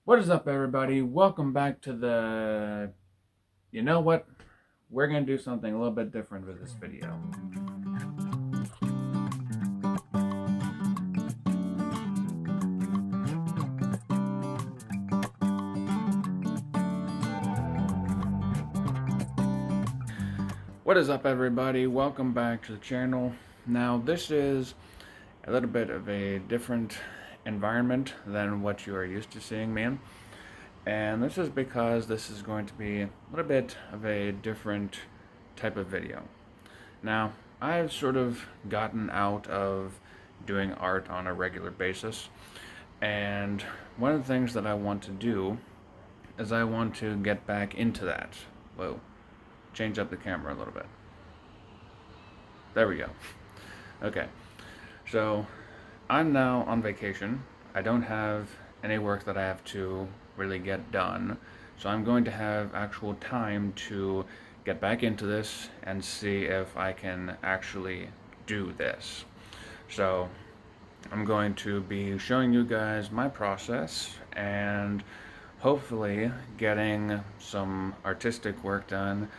What is up, everybody? Welcome back to the... You know what? We're going to do something a little bit different with this video. What is up, everybody? Welcome back to the channel. Now, this is a little bit of a different environment than what you are used to seeing me in. And this is because this is going to be a little bit of a different type of video. Now, I've sort of gotten out of doing art on a regular basis, and one of the things that I want to do is I want to get back into that. Whoa, change up the camera a little bit. There we go. Okay, so I'm now on vacation. I don't have any work that I have to really get done, so I'm going to have actual time to get back into this and see if I can actually do this. So I'm going to be showing you guys my process and hopefully getting some artistic work done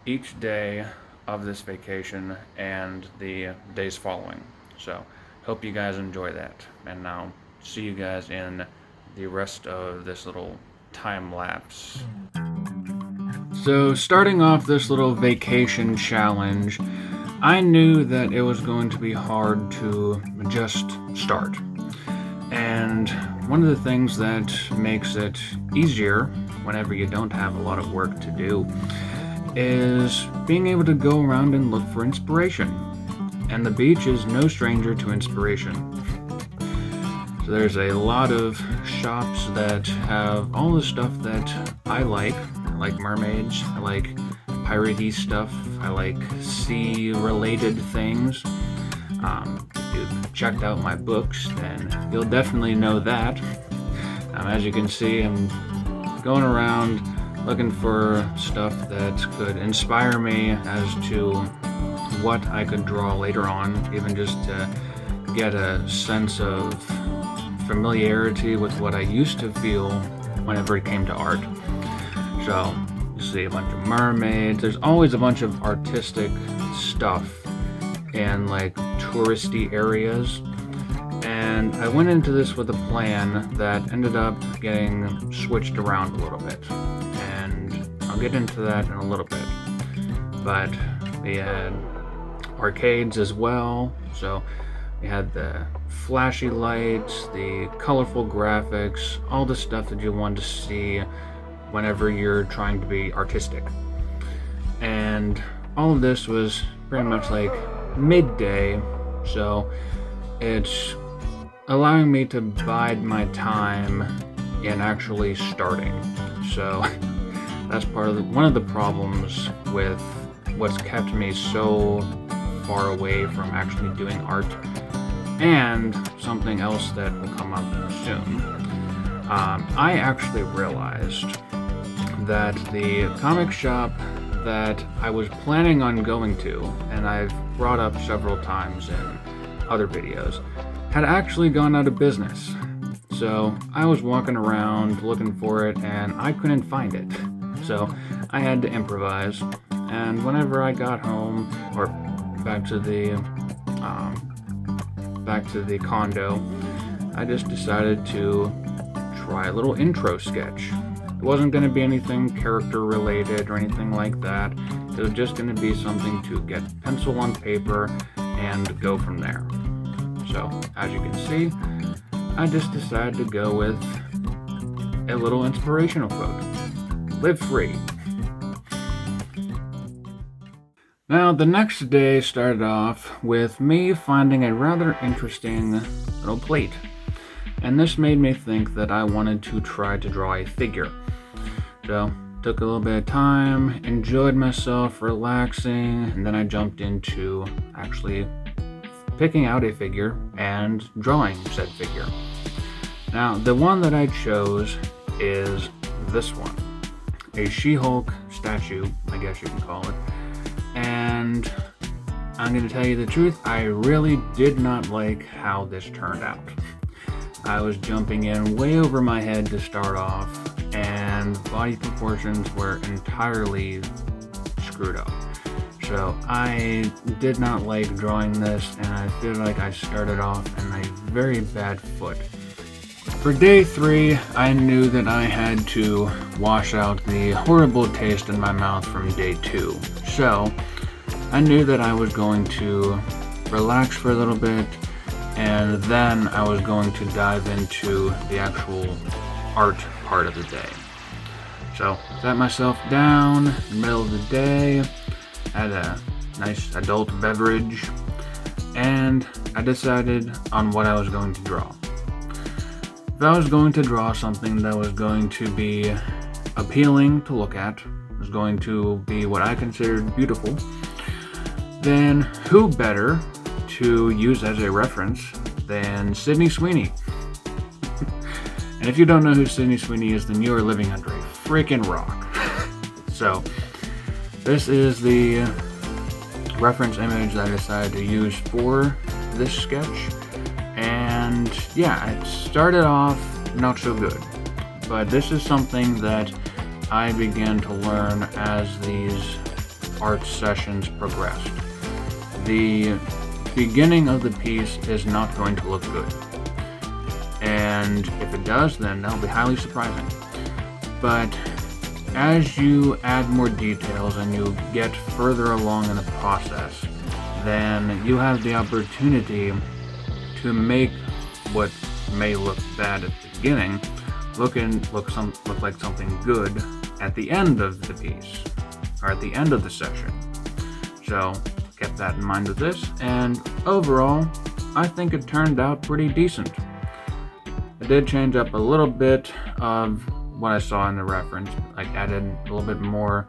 each day of this vacation and the days following. So hope you guys enjoy that, and now see you guys in the rest of this little time lapse. So starting off this little vacation challenge, I knew that it was going to be hard to just start. And one of the things that makes it easier whenever you don't have a lot of work to do is being able to go around and look for inspiration. And the beach is no stranger to inspiration. So there's a lot of shops that have all the stuff that I like. I like mermaids, I like piratey stuff, I like sea-related things. If you've checked out my books, then you'll definitely know that. As you can see, I'm going around looking for stuff that could inspire me as to what I could draw later on, even just to get a sense of familiarity with what I used to feel whenever it came to art. So you see a bunch of mermaids. There's always a bunch of artistic stuff in like touristy areas, and I went into this with a plan that ended up getting switched around a little bit, and I'll get into that in a little bit. But we had arcades as well, so we had the flashy lights, the colorful graphics, all the stuff that you want to see whenever you're trying to be artistic. And all of this was pretty much like midday, so it's allowing me to bide my time in actually starting. So that's part of one of the problems with what's kept me so far away from actually doing art, and something else that will come up soon. I actually realized that the comic shop that I was planning on going to, and I've brought up several times in other videos, had actually gone out of business. So I was walking around looking for it and I couldn't find it. So I had to improvise, and whenever I got home, or back to the condo, I just decided to try a little intro sketch. It wasn't going to be anything character related or anything like that. It was just going to be something to get pencil on paper and go from there. So, as you can see, I just decided to go with a little inspirational quote. Live free. Now, the next day started off with me finding a rather interesting little plate. And this made me think that I wanted to try to draw a figure. So, took a little bit of time, enjoyed myself, relaxing, and then I jumped into actually picking out a figure and drawing said figure. Now, the one that I chose is this one. A She-Hulk statue, I guess you can call it. And I'm going to tell you the truth, I really did not like how this turned out. I was jumping in way over my head to start off, and body proportions were entirely screwed up. So I did not like drawing this, and I feel like I started off in a very bad foot. For day 3, I knew that I had to wash out the horrible taste in my mouth from day 2. So I knew that I was going to relax for a little bit, and then I was going to dive into the actual art part of the day. So sat myself down in the middle of the day, had a nice adult beverage, and I decided on what I was going to draw. If I was going to draw something that was going to be appealing to look at, was going to be what I considered beautiful, then who better to use as a reference than Sydney Sweeney? And if you don't know who Sydney Sweeney is, then you are living under a freaking rock. So this is the reference image that I decided to use for this sketch. And yeah, it started off not so good, but this is something that I began to learn as these art sessions progressed. The beginning of the piece is not going to look good, and if it does, then that'll be highly surprising. But as you add more details and you get further along in the process, then you have the opportunity to make what may look bad at the beginning look like something good at the end of the piece, or at the end of the session. So kept that in mind with this, and overall I think it turned out pretty decent. I did change up a little bit of what I saw in the reference, like added a little bit more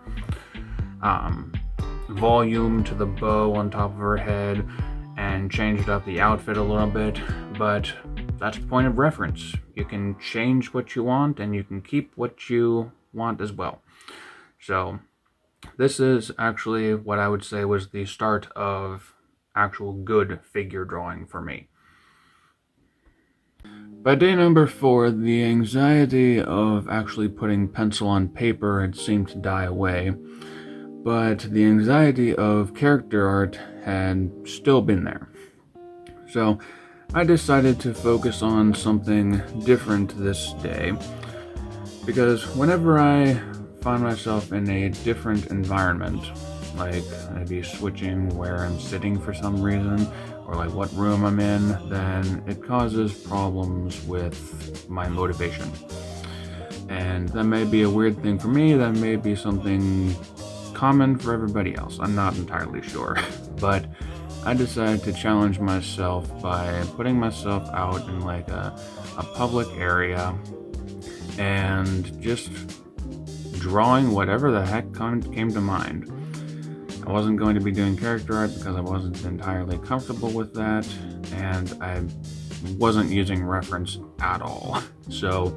volume to the bow on top of her head, and changed up the outfit a little bit, but that's the point of reference. You can change what you want, and you can keep what you want as well. So this is actually what I would say was the start of actual good figure drawing for me. By day number 4, the anxiety of actually putting pencil on paper had seemed to die away, but the anxiety of character art had still been there. So I decided to focus on something different this day, because whenever I find myself in a different environment, like maybe switching where I'm sitting for some reason, or like what room I'm in, then it causes problems with my motivation. And that may be a weird thing for me, that may be something common for everybody else, I'm not entirely sure. But I decided to challenge myself by putting myself out in like a public area and just drawing whatever the heck came to mind. I wasn't going to be doing character art because I wasn't entirely comfortable with that, and I wasn't using reference at all. So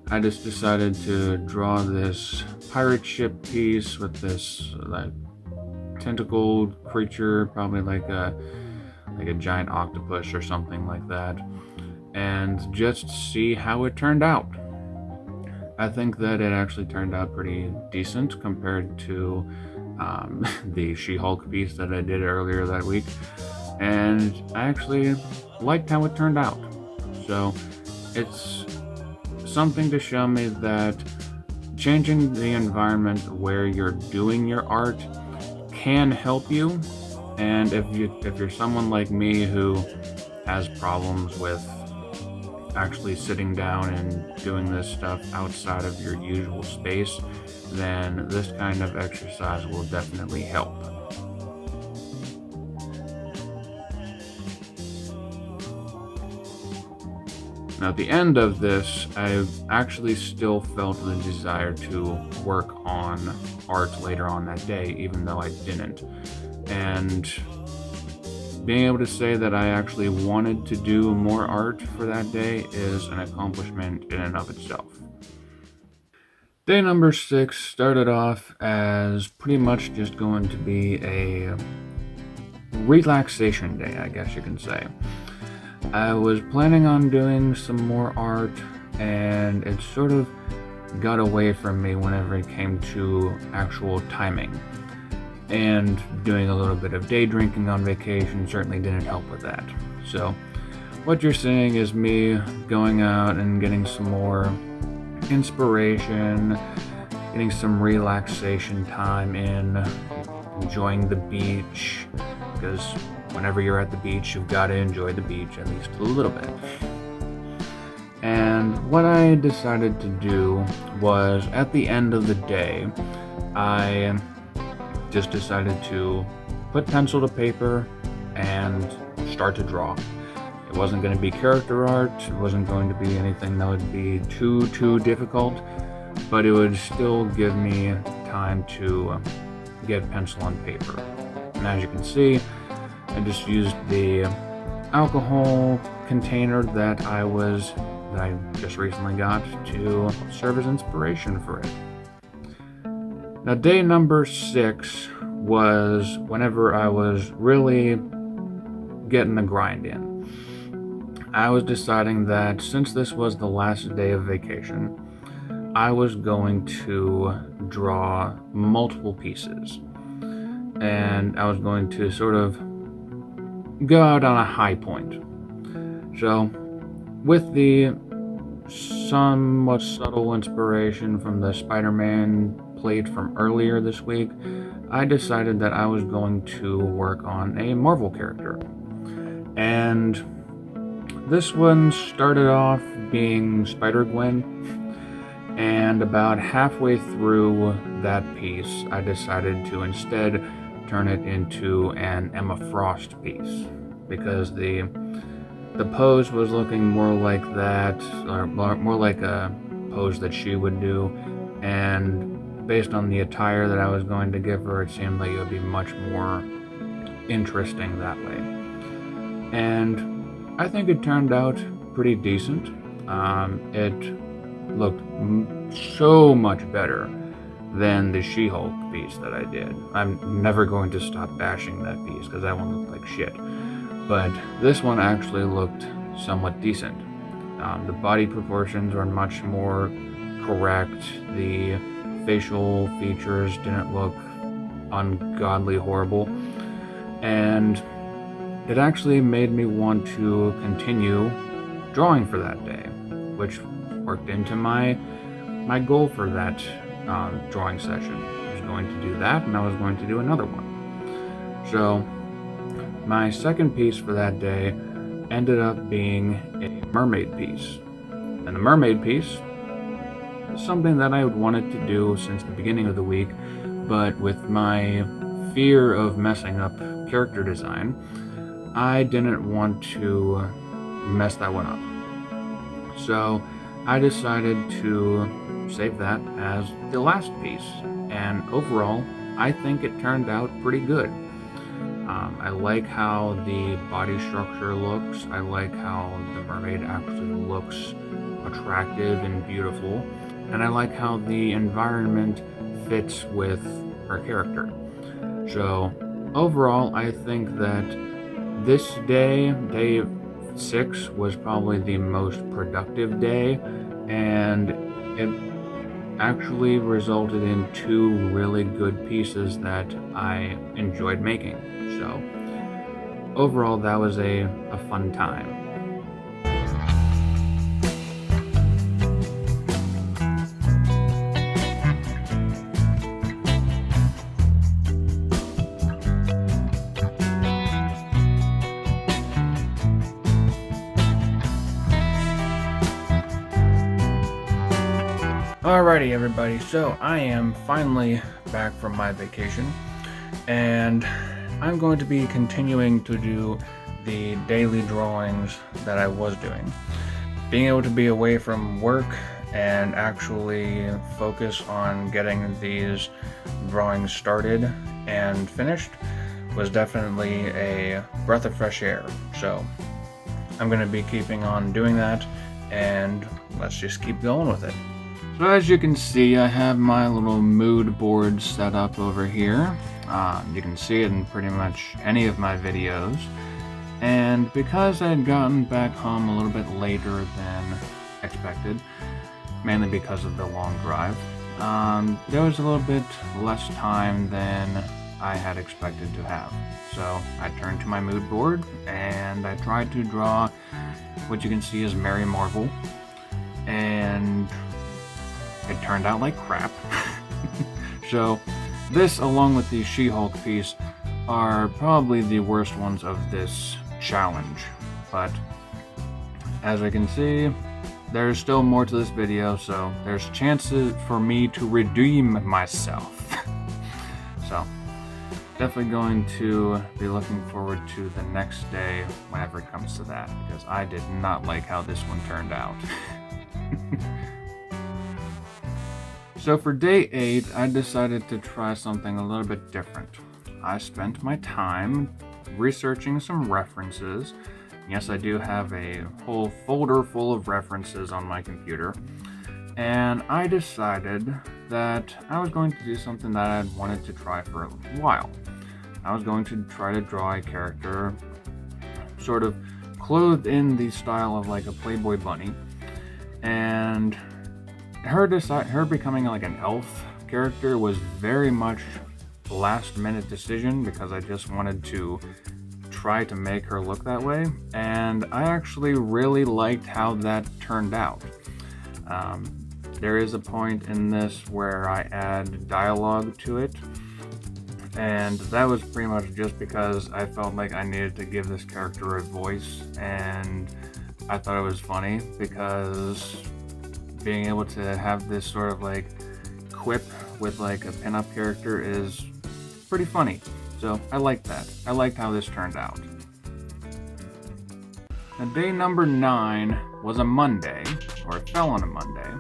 I just decided to draw this pirate ship piece with this like tentacled creature, probably like a giant octopus or something like that, and just see how it turned out. I think that it actually turned out pretty decent compared to the She-Hulk piece that I did earlier that week, and I actually liked how it turned out. So it's something to show me that changing the environment where you're doing your art can help you. And if you're someone like me who has problems with actually sitting down and doing this stuff outside of your usual space, then this kind of exercise will definitely help. Now, at the end of this, I actually still felt the desire to work on art later on that day, even though I didn't. And being able to say that I actually wanted to do more art for that day is an accomplishment in and of itself. Day number 6 started off as pretty much just going to be a relaxation day, I guess you can say. I was planning on doing some more art, and it sort of got away from me whenever it came to actual timing. And doing a little bit of day drinking on vacation certainly didn't help with that. So what you're seeing is me going out and getting some more inspiration, getting some relaxation time in, enjoying the beach, because whenever you're at the beach, you've got to enjoy the beach at least a little bit. And what I decided to do was, at the end of the day, I just decided to put pencil to paper and start to draw. It wasn't going to be character art, it wasn't going to be anything that would be too difficult, but it would still give me time to get pencil on paper. And as you can see, I just used the alcohol container that I just recently got to serve as inspiration for it. Now, day number 6 was whenever I was really getting the grind in. I was deciding that since this was the last day of vacation, I was going to draw multiple pieces. And I was going to sort of go out on a high point. So, with the somewhat subtle inspiration from the Spider-Man plate from earlier this week, I decided that I was going to work on a Marvel character. And this one started off being Spider-Gwen, and about halfway through that piece, I decided to instead turn it into an Emma Frost piece, because the pose was looking more like that, or more like a pose that she would do, and based on the attire that I was going to give her, it seemed like it would be much more interesting that way. And I think it turned out pretty decent. It looked so much better than the She-Hulk piece that I did. I'm never going to stop bashing that piece because that one looked like shit. But this one actually looked somewhat decent. The body proportions were much more correct. The facial features didn't look ungodly horrible. And it actually made me want to continue drawing for that day, which worked into my goal for that drawing session. I was going to do that, and I was going to do another one. So my second piece for that day ended up being a mermaid piece. And the mermaid piece is something that I had wanted to do since the beginning of the week, but with my fear of messing up character design, I didn't want to mess that one up. So I decided to save that as the last piece, and overall, I think it turned out pretty good. I like how the body structure looks. I like how the mermaid actually looks attractive and beautiful, and I like how the environment fits with her character. So overall, I think that this day 6, was probably the most productive day, and it actually resulted in 2 really good pieces that I enjoyed making. So overall, that was a fun time. Alrighty everybody, so I am finally back from my vacation, and I'm going to be continuing to do the daily drawings that I was doing. Being able to be away from work and actually focus on getting these drawings started and finished was definitely a breath of fresh air. So I'm going to be keeping on doing that, and let's just keep going with it. So as you can see, I have my little mood board set up over here. You can see it in pretty much any of my videos. And because I had gotten back home a little bit later than expected, mainly because of the long drive, there was a little bit less time than I had expected to have. So I turned to my mood board and I tried to draw what you can see as Mary Marvel, and it turned out like crap. So this, along with the She-Hulk piece, are probably the worst ones of this challenge. But as I can see, there's still more to this video, so there's chances for me to redeem myself. So definitely going to be looking forward to the next day whenever it comes to that, because I did not like how this one turned out. So for day 8, I decided to try something a little bit different. I spent my time researching some references. Yes, I do have a whole folder full of references on my computer. And I decided that I was going to do something that I had wanted to try for a while. I was going to try to draw a character sort of clothed in the style of like a Playboy bunny. And her becoming like an elf character was very much a last minute decision, because I just wanted to try to make her look that way, and I actually really liked how that turned out. There is a point in this where I add dialogue to it, and that was pretty much just because I felt like I needed to give this character a voice, and I thought it was funny because being able to have this sort of like quip with like a pinup character is pretty funny. So I liked that. I liked how this turned out. Now, day number 9 was a Monday, or it fell on a Monday,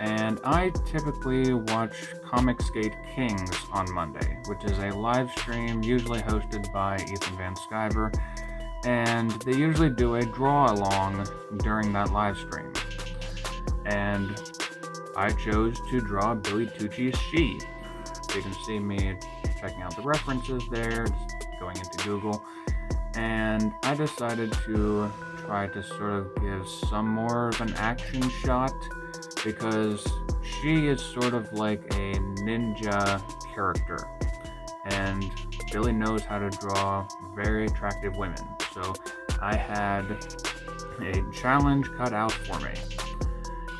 and I typically watch Comic Skate Kings on Monday, which is a live stream usually hosted by Ethan Van Sciver, and they usually do a draw along during that live stream. And I chose to draw Billy Tucci's She. So you can see me checking out the references there, just going into Google, and I decided to try to sort of give some more of an action shot, because she is sort of like a ninja character, and Billy knows how to draw very attractive women, so I had a challenge cut out for me.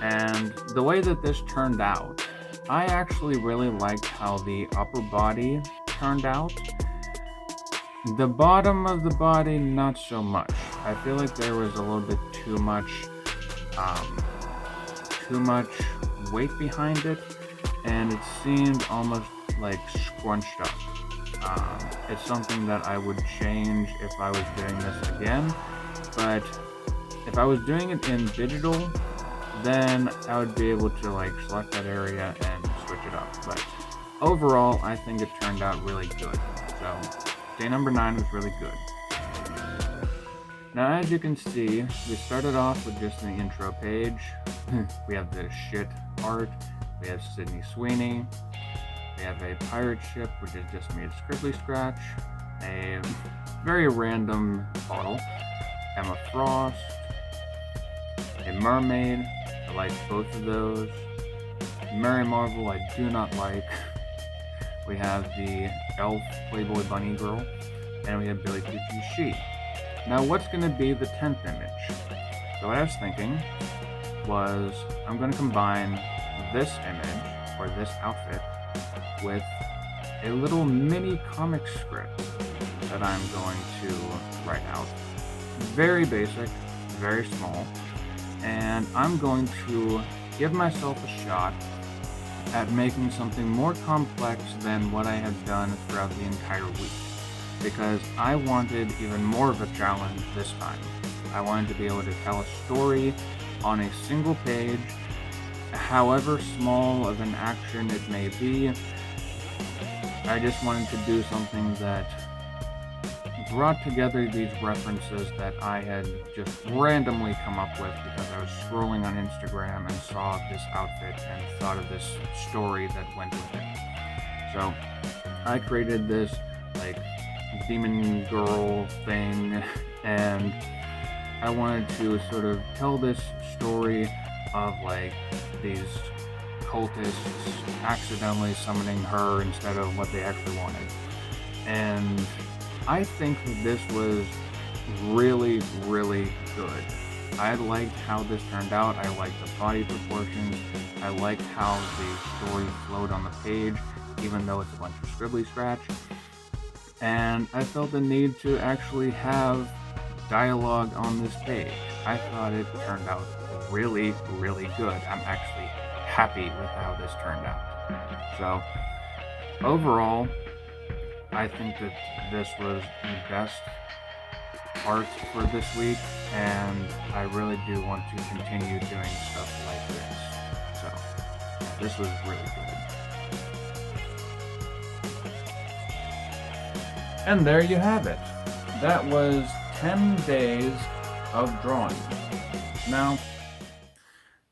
And the way that this turned out, I actually really liked how the upper body turned out. The bottom of the body, not so much. I feel like there was a little bit too much weight behind it, and it seemed almost like scrunched up. It's something that I would change if I was doing this again, but if I was doing it in digital, then I would be able to like select that area and switch it up. But overall, I think it turned out really good. So day number 9 was really good. Now, as you can see, we started off with just the intro page. We have the shit art. We have Sydney Sweeney. We have a pirate ship, which is just made scribbly scratch. A very random bottle. Emma Frost. A mermaid. I like both of those. Mary Marvel, I do not like. We have the elf Playboy bunny girl, and we have Billy Tucci's She. Now, what's going to be the 10th image? So what I was thinking was, I'm going to combine this image, or this outfit, with a little mini comic script that I'm going to write out. Very basic, very small, and I'm going to give myself a shot at making something more complex than what I had done throughout the entire week, because I wanted even more of a challenge this time. I wanted to be able to tell a story on a single page, however small of an action it may be. I just wanted to do something that brought together these references that I had just randomly come up with because I was scrolling on Instagram and saw this outfit and thought of this story that went with it. So I created this like demon girl thing And I wanted to sort of tell this story of like these cultists accidentally summoning her instead of what they actually wanted. And I think that this was really, really good. I liked how this turned out. I liked the body proportions. I liked how the story flowed on the page, even though it's a bunch of scribbly scratch. And I felt the need to actually have dialogue on this page. I thought it turned out really, really good. I'm actually happy with how this turned out. So, overall, I think that this was the best part for this week, and I really do want to continue doing stuff like this. So, this was really good. And there you have it. That was 10 days of drawing. Now,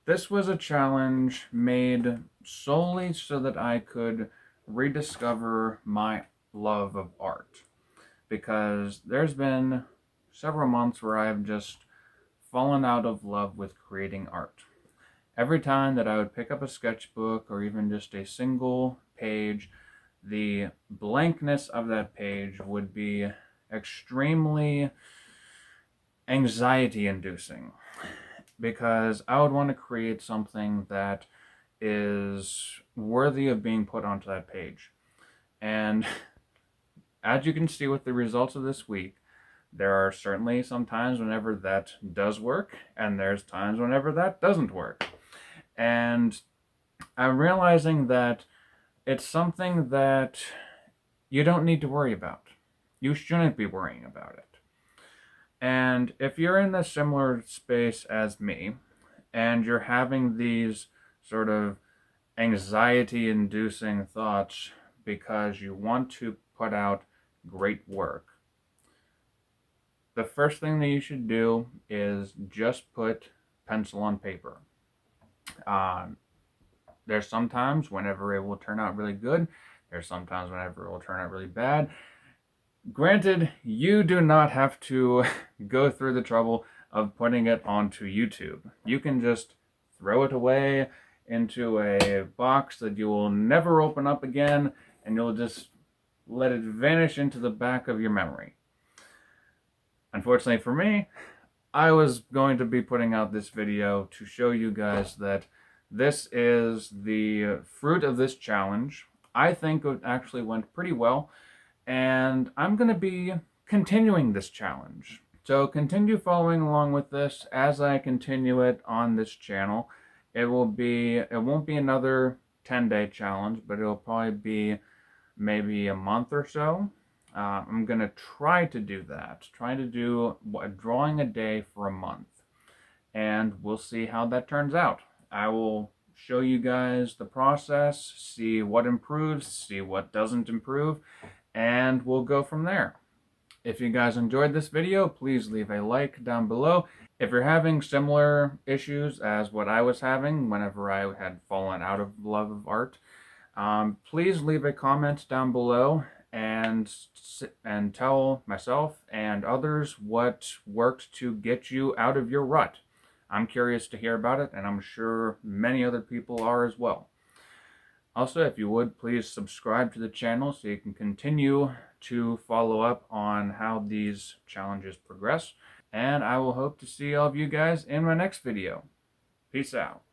this was a challenge made solely so that I could rediscover my love of art. Because there's been several months where I've just fallen out of love with creating art. Every time that I would pick up a sketchbook or even just a single page, the blankness of that page would be extremely anxiety inducing, because I would want to create something that is worthy of being put onto that page. And as you can see with the results of this week, there are certainly some times whenever that does work, and there's times whenever that doesn't work. And I'm realizing that it's something that you don't need to worry about. You shouldn't be worrying about it. And if you're in a similar space as me, and you're having these sort of anxiety-inducing thoughts because you want to put out great work, the first thing that you should do is just put pencil on paper. There's sometimes whenever it will turn out really good. There's sometimes whenever it will turn out really bad. Granted, you do not have to go through the trouble of putting it onto YouTube. You can just throw it away into a box that you will never open up again, and you'll just let it vanish into the back of your memory. Unfortunately for me, I was going to be putting out this video to show you guys that this is the fruit of this challenge. I think it actually went pretty well, and I'm going to be continuing this challenge. So continue following along with this as I continue it on this channel. It won't be another 10-day challenge, but it'll probably be maybe a month or so. I'm going to try to do that. Try to do a drawing a day for a month. And we'll see how that turns out. I will show you guys the process, see what improves, see what doesn't improve, and we'll go from there. If you guys enjoyed this video, please leave a like down below. If you're having similar issues as what I was having whenever I had fallen out of love of art, please leave a comment down below and tell myself and others what worked to get you out of your rut. I'm curious to hear about it, and I'm sure many other people are as well. Also, if you would, please subscribe to the channel so you can continue to follow up on how these challenges progress. And I will hope to see all of you guys in my next video. Peace out.